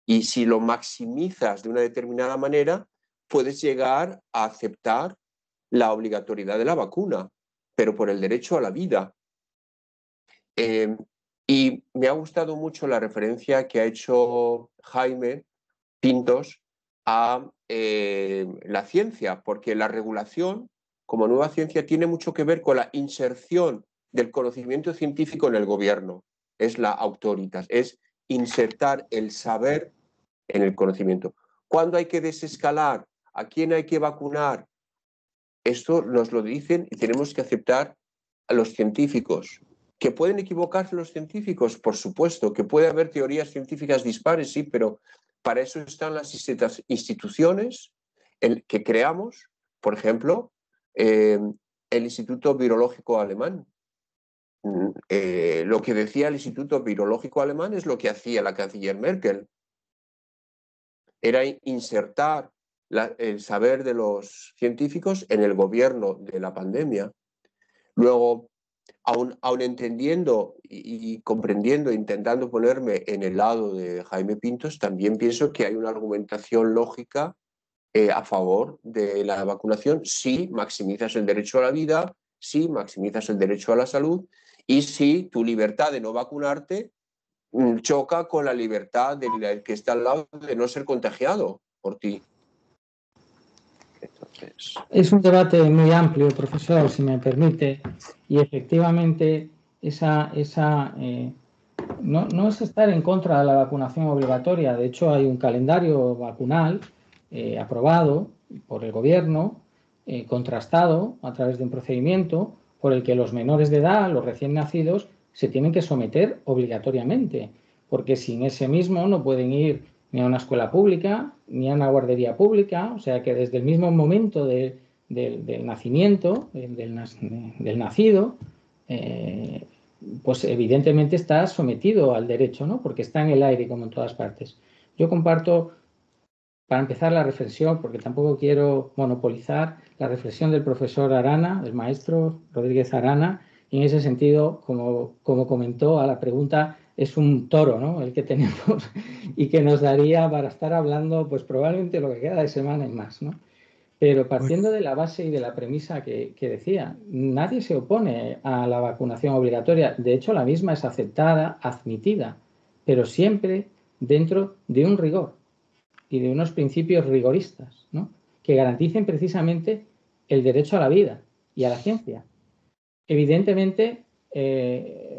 B: Y si lo maximizas de una determinada manera, puedes llegar a aceptar la obligatoriedad de la vacuna. pero por el derecho a la vida. Y me ha gustado mucho la referencia que ha hecho Jaime Pintos a la ciencia, porque la regulación, como nueva ciencia, tiene mucho que ver con la inserción del conocimiento científico en el gobierno. Es la autoritas, es insertar el saber en el conocimiento. ¿Cuándo hay que desescalar? ¿A quién hay que vacunar? Esto nos lo dicen y tenemos que aceptar a los científicos. ¿Que pueden equivocarse los científicos? Por supuesto. ¿Que puede haber teorías científicas dispares? Sí, pero para eso están las instituciones que creamos. Por ejemplo, el Instituto Virológico Alemán. Lo que decía el Instituto Virológico Alemán es lo que hacía la canciller Merkel. Era insertar el saber de los científicos en el gobierno de la pandemia. Luego, aun entendiendo y comprendiendo, intentando ponerme en el lado de Jaime Pintos, también pienso que hay una argumentación lógica a favor de la vacunación si maximizas el derecho a la vida, si maximizas el derecho a la salud y si tu libertad de no vacunarte choca con la libertad del que está al lado de no ser contagiado por ti. Entonces...
D: Es un debate muy amplio, profesor, si me permite, y efectivamente no es estar en contra de la vacunación obligatoria. De hecho, hay un calendario vacunal aprobado por el gobierno, contrastado a través de un procedimiento por el que los menores de edad, los recién nacidos, se tienen que someter obligatoriamente, porque sin ese mismo no pueden ir ni a una escuela pública, ni a una guardería pública, o sea que desde el mismo momento del nacimiento, del nacido, pues evidentemente está sometido al derecho, ¿no? Porque está en el aire como en todas partes. Yo comparto, para empezar la reflexión, porque tampoco quiero monopolizar, la reflexión del profesor Arana, del maestro Rodríguez Arana, y en ese sentido, como comentó a la pregunta, es un toro, ¿no? El que tenemos y que nos daría para estar hablando, pues probablemente lo que queda de semana y más, ¿no? Pero partiendo de la base y de la premisa que decía, nadie se opone a la vacunación obligatoria. De hecho, la misma es aceptada, admitida, pero siempre dentro de un rigor y de unos principios rigoristas, ¿no? Que garanticen precisamente el derecho a la vida y a la ciencia. Evidentemente,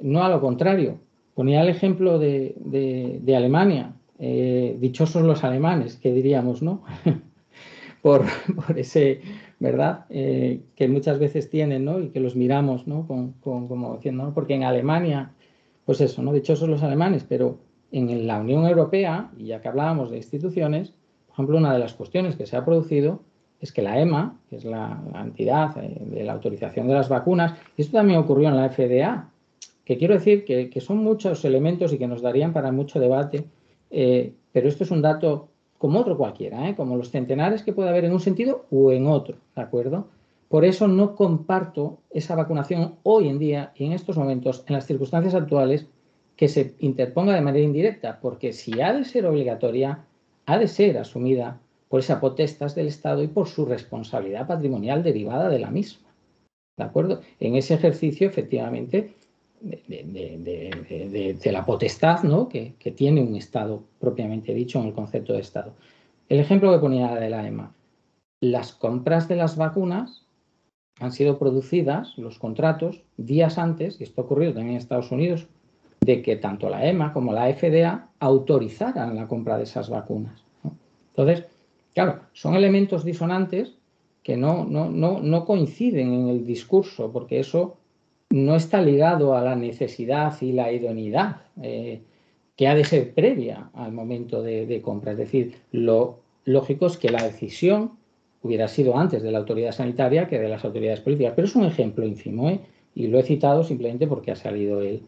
D: no a lo contrario. Ponía el ejemplo de Alemania. Dichosos los alemanes, que diríamos, ¿no? por ese, ¿verdad? Que muchas veces tienen, ¿no? Y que los miramos, ¿no? Como diciendo, ¿no? Porque en Alemania, pues eso, ¿no? Dichosos los alemanes, pero en la Unión Europea, y ya que hablábamos de instituciones, por ejemplo, una de las cuestiones que se ha producido es que la EMA, que es la entidad de la autorización de las vacunas, y esto también ocurrió en la FDA, que quiero decir que son muchos elementos y que nos darían para mucho debate, pero esto es un dato como otro cualquiera, como los centenares que puede haber en un sentido o en otro, ¿de acuerdo? Por eso no comparto esa vacunación hoy en día y en estos momentos, en las circunstancias actuales, que se interponga de manera indirecta, porque si ha de ser obligatoria, ha de ser asumida por esa potestas del Estado y por su responsabilidad patrimonial derivada de la misma, ¿de acuerdo? En ese ejercicio, efectivamente, de la potestad, ¿no? que tiene un Estado propiamente dicho en el concepto de Estado. El ejemplo que ponía de la EMA. Las compras de las vacunas han sido producidas, los contratos, días antes, y esto ha ocurrido también en Estados Unidos, de que tanto la EMA como la FDA autorizaran la compra de esas vacunas, ¿no? Entonces, claro, son elementos disonantes que no coinciden en el discurso, porque eso no está ligado a la necesidad y la idoneidad que ha de ser previa al momento de compra. Es decir, lo lógico es que la decisión hubiera sido antes de la autoridad sanitaria que de las autoridades políticas. Pero es un ejemplo ínfimo, y lo he citado simplemente porque ha salido el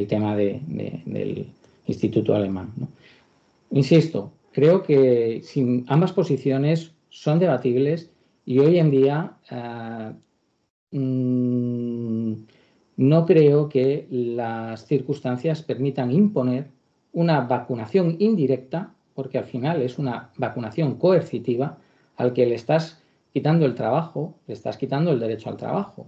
D: tema del Instituto Alemán, ¿no? Insisto, creo que ambas posiciones son debatibles y hoy en día no creo que las circunstancias permitan imponer una vacunación indirecta, porque al final es una vacunación coercitiva al que le estás quitando el trabajo, le estás quitando el derecho al trabajo.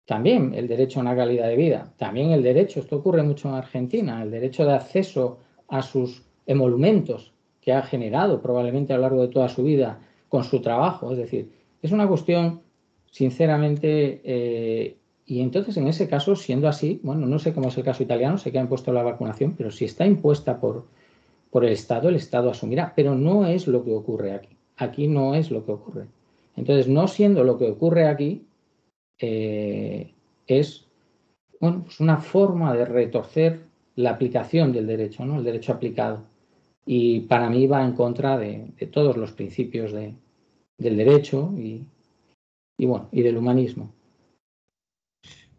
D: También el derecho a una calidad de vida, también el derecho, esto ocurre mucho en Argentina, el derecho de acceso a sus emolumentos que ha generado probablemente a lo largo de toda su vida con su trabajo. Es decir, es una cuestión, sinceramente, y entonces en ese caso, siendo así, bueno, no sé cómo es el caso italiano, sé que han impuesto la vacunación, pero si está impuesta por el Estado asumirá, pero no es lo que ocurre aquí. Aquí no es lo que ocurre. Entonces, no siendo lo que ocurre aquí, es bueno, pues una forma de retorcer la aplicación del derecho, ¿no? El derecho aplicado. Y para mí va en contra de todos los principios del derecho y del humanismo.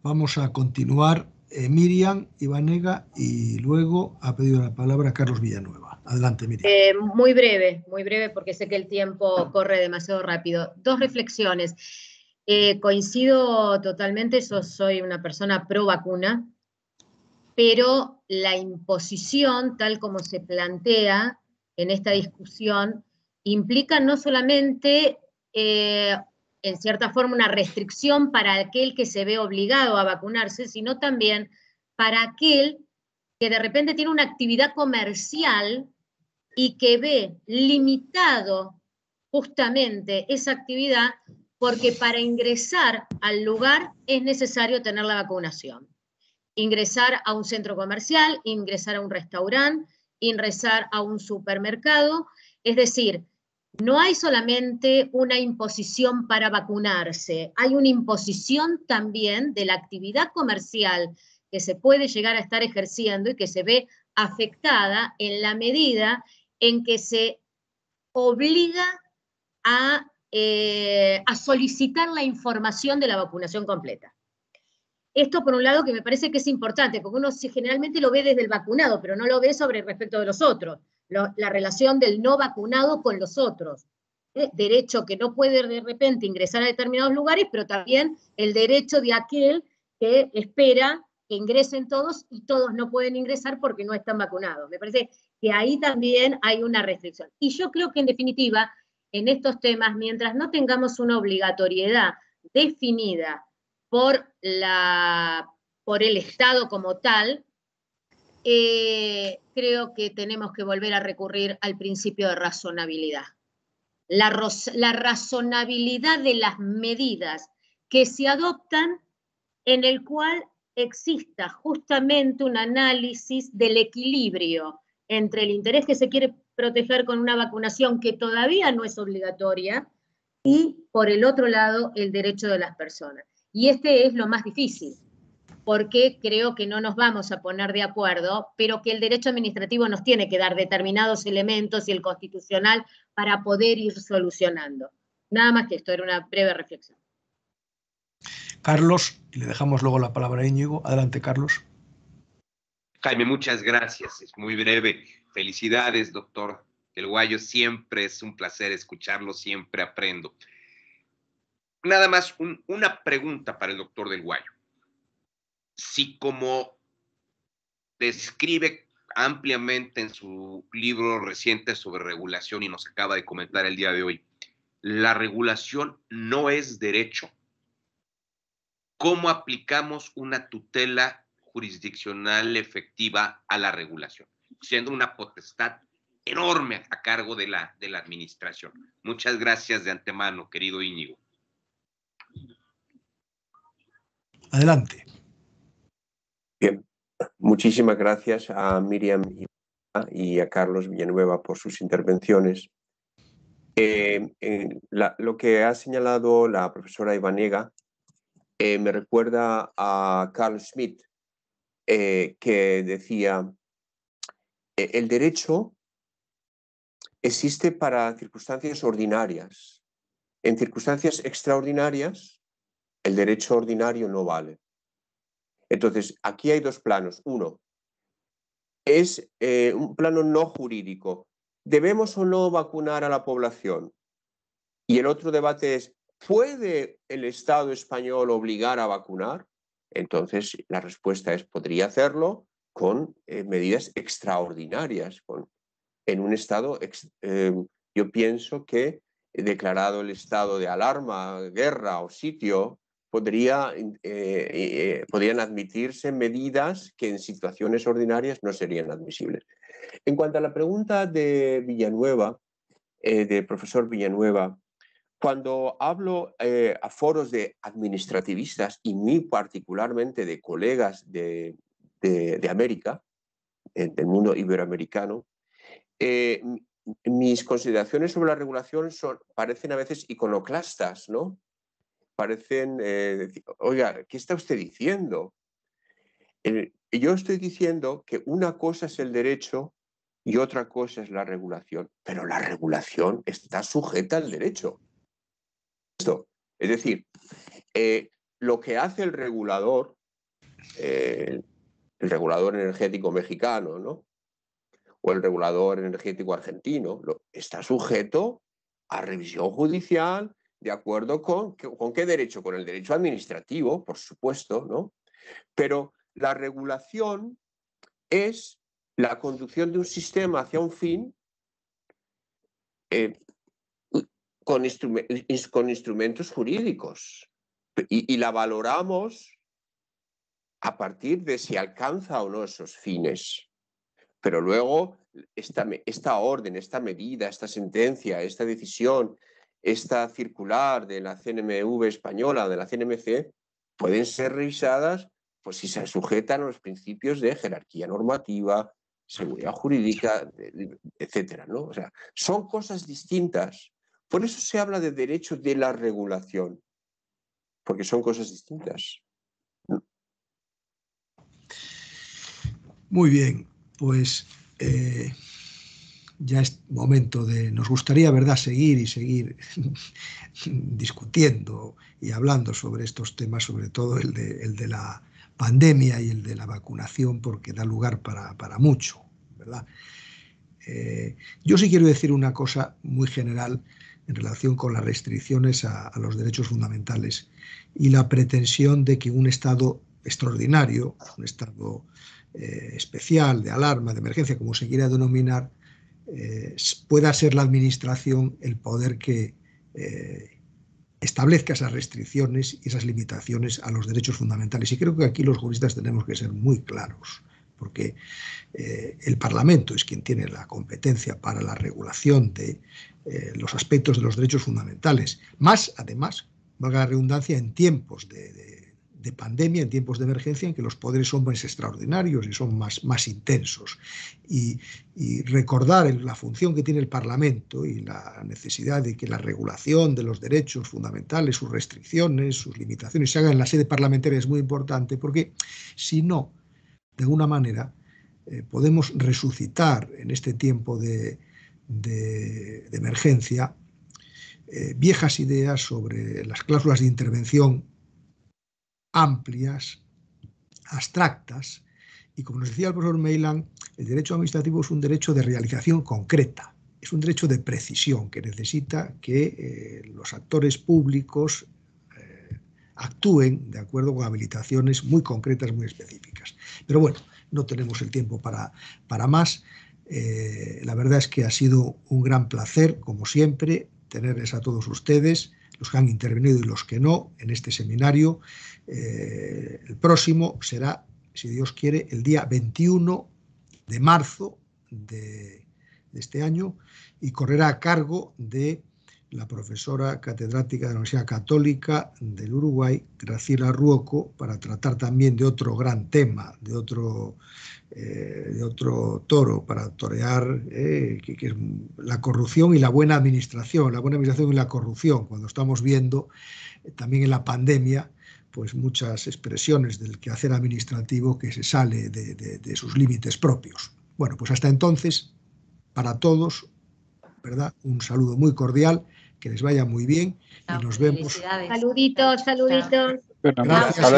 A: Vamos a continuar. Miriam Ibanega y luego ha pedido la palabra Carlos Villanueva. Adelante, Miriam.
E: Muy breve, porque sé que el tiempo corre demasiado rápido. Dos reflexiones. Coincido totalmente, yo soy una persona pro vacuna, pero la imposición, tal como se plantea en esta discusión, implica no solamente, en cierta forma, una restricción para aquel que se ve obligado a vacunarse, sino también para aquel que de repente tiene una actividad comercial y que ve limitado justamente esa actividad porque para ingresar al lugar es necesario tener la vacunación. Ingresar a un centro comercial, ingresar a un restaurante, ingresar a un supermercado, es decir, no hay solamente una imposición para vacunarse, hay una imposición también de la actividad comercial que se puede llegar a estar ejerciendo y que se ve afectada en la medida en que se obliga a solicitar la información de la vacunación completa. Esto por un lado que me parece que es importante, porque uno generalmente lo ve desde el vacunado, pero no lo ve sobre respecto de los otros, la relación del no vacunado con los otros. Derecho que no puede de repente ingresar a determinados lugares, pero también el derecho de aquel que espera que ingresen todos y todos no pueden ingresar porque no están vacunados. Me parece que ahí también hay una restricción. Y yo creo que en definitiva, en estos temas, mientras no tengamos una obligatoriedad definida por el Estado como tal, creo que tenemos que volver a recurrir al principio de razonabilidad. La razonabilidad de las medidas que se adoptan, en el cual exista justamente un análisis del equilibrio entre el interés que se quiere proteger con una vacunación que todavía no es obligatoria y, por el otro lado, el derecho de las personas. Y este es lo más difícil, porque creo que no nos vamos a poner de acuerdo, pero que el derecho administrativo nos tiene que dar determinados elementos y el constitucional para poder ir solucionando. Nada más que esto, era una breve reflexión.
A: Carlos, y le dejamos luego la palabra a Íñigo. Adelante, Carlos.
F: Jaime, muchas gracias. Es muy breve. Felicidades, doctor Del Guayo. Siempre es un placer escucharlo, siempre aprendo. Nada más una pregunta para el doctor Del Guayo. Si como describe ampliamente en su libro reciente sobre regulación y nos acaba de comentar el día de hoy, la regulación no es derecho, ¿cómo aplicamos una tutela jurisdiccional efectiva a la regulación? Siendo una potestad enorme a cargo de la administración. Muchas gracias de antemano, querido Íñigo.
A: Adelante.
B: Bien, muchísimas gracias a Miriam y a Carlos Villanueva por sus intervenciones. Lo que ha señalado la profesora Ibanega me recuerda a Carl Schmitt, que decía, el derecho existe para circunstancias ordinarias. En circunstancias extraordinarias, el derecho ordinario no vale. Entonces, aquí hay dos planos. Uno, es un plano no jurídico. ¿Debemos o no vacunar a la población? Y el otro debate es, ¿puede el Estado español obligar a vacunar? Entonces, la respuesta es, podría hacerlo con medidas extraordinarias. En un estado, yo pienso que declarado el estado de alarma, guerra o sitio, podrían admitirse medidas que en situaciones ordinarias no serían admisibles. En cuanto a la pregunta de Villanueva, del profesor Villanueva, cuando hablo a foros de administrativistas y muy particularmente de colegas de América, del mundo iberoamericano, mis consideraciones sobre la regulación parecen a veces iconoclastas, ¿no? Parecen decir, oiga, ¿qué está usted diciendo? Yo estoy diciendo que una cosa es el derecho y otra cosa es la regulación, pero la regulación está sujeta al derecho. Es decir, lo que hace el regulador energético mexicano, ¿no? O el regulador energético argentino, está sujeto a revisión judicial de acuerdo con qué derecho, con el derecho administrativo, por supuesto, ¿no? Pero la regulación es la conducción de un sistema hacia un fin con instrumentos jurídicos y la valoramos a partir de si alcanza o no esos fines. Pero luego esta orden, esta medida, esta sentencia, esta decisión, esta circular de la CNMV española, de la CNMC, pueden ser revisadas pues, si se sujetan a los principios de jerarquía normativa, seguridad jurídica, etcétera, ¿no? O sea, son cosas distintas. Por eso se habla de derecho de la regulación, porque son cosas distintas.
A: Muy bien, pues ya es momento de... Nos gustaría, ¿verdad?, seguir discutiendo y hablando sobre estos temas, sobre todo el de la pandemia y el de la vacunación, porque da lugar para mucho, ¿verdad? Yo sí quiero decir una cosa muy general en relación con las restricciones a los derechos fundamentales y la pretensión de que un Estado extraordinario, un Estado especial, de alarma, de emergencia, como se quiera denominar, pueda ser la administración el poder que establezca esas restricciones y esas limitaciones a los derechos fundamentales. Y creo que aquí los juristas tenemos que ser muy claros, porque el Parlamento es quien tiene la competencia para la regulación de los aspectos de los derechos fundamentales, más, además, valga la redundancia, en tiempos de pandemia, en tiempos de emergencia, en que los poderes son más extraordinarios y son más intensos. Y recordar la función que tiene el Parlamento y la necesidad de que la regulación de los derechos fundamentales, sus restricciones, sus limitaciones, se hagan en la sede parlamentaria es muy importante, porque si no, de alguna manera, podemos resucitar en este tiempo de emergencia viejas ideas sobre las cláusulas de intervención amplias, abstractas, y como nos decía el profesor Meiland, el derecho administrativo es un derecho de realización concreta, es un derecho de precisión que necesita que los actores públicos actúen de acuerdo con habilitaciones muy concretas, muy específicas. Pero bueno, no tenemos el tiempo para más. La verdad es que ha sido un gran placer, como siempre, tenerles a todos ustedes, los que han intervenido y los que no, en este seminario. El próximo será, si Dios quiere, el día 21 de marzo de este año y correrá a cargo de la profesora catedrática de la Universidad Católica del Uruguay, Graciela Ruoco, para tratar también de otro gran tema, de otro toro para torear, que es la corrupción y la buena administración y la corrupción, cuando estamos viendo también en la pandemia pues muchas expresiones del quehacer administrativo que se sale de sus límites propios. Bueno, pues hasta entonces, para todos, ¿verdad?, un saludo muy cordial, que les vaya muy bien y nos vemos.
E: Saluditos.
A: Gracias,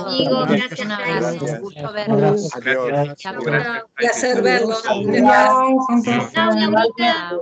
E: Íñigo. Gracias, Jaime.
C: Un gusto verlos.
B: Adiós.
C: Placer verlos.
E: Chao, Laurita.